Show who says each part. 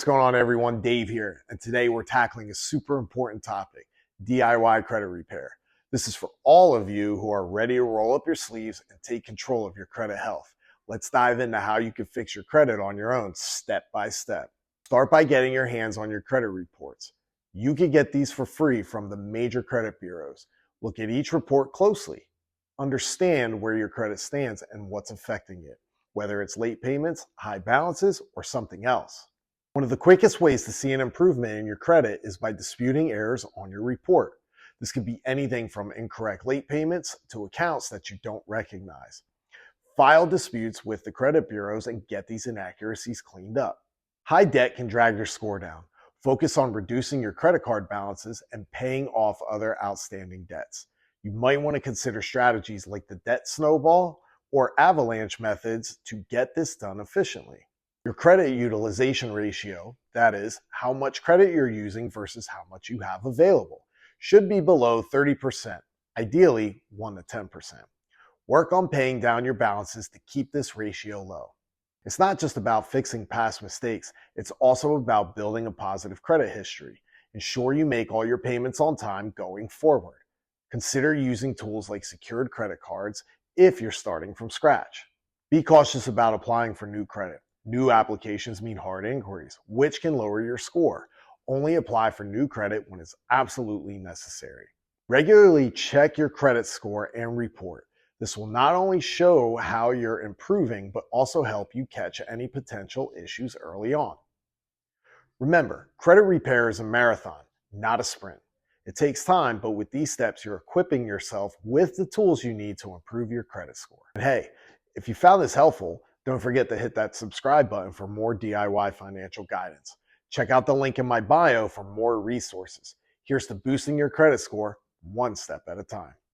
Speaker 1: What's going on, everyone? Dave here, and today we're tackling a super important topic: DIY credit repair. This is for all of you who are ready to roll up your sleeves and take control of your credit health. Let's dive into how you can fix your credit on your own, step by step. Start by getting your hands on your credit reports. You can get these for free from the major credit bureaus. Look at each report closely. Understand where your credit stands and what's affecting it, whether it's late payments, high balances, or something else. One of the quickest ways to see an improvement in your credit is by disputing errors on your report. This could be anything from incorrect late payments to accounts that you don't recognize. File disputes with the credit bureaus and get these inaccuracies cleaned up. High debt can drag your score down. Focus on reducing your credit card balances and paying off other outstanding debts. You might want to consider strategies like the debt snowball or avalanche methods to get this done efficiently. Your credit utilization ratio, that is, how much credit you're using versus how much you have available, should be below 30%, ideally 1 to 10%. Work on paying down your balances to keep this ratio low. It's not just about fixing past mistakes, it's also about building a positive credit history. Ensure you make all your payments on time going forward. Consider using tools like secured credit cards if you're starting from scratch. Be cautious about applying for new credit. New applications mean hard inquiries, which can lower your score. Only apply for new credit when it's absolutely necessary. Regularly check your credit score and report. This will not only show how you're improving, but also help you catch any potential issues early on. Remember, credit repair is a marathon, not a sprint. It takes time, but with these steps, you're equipping yourself with the tools you need to improve your credit score. And hey, if you found this helpful, don't forget to hit that subscribe button for more DIY financial guidance. Check out the link in my bio for more resources. Here's to boosting your credit score one step at a time.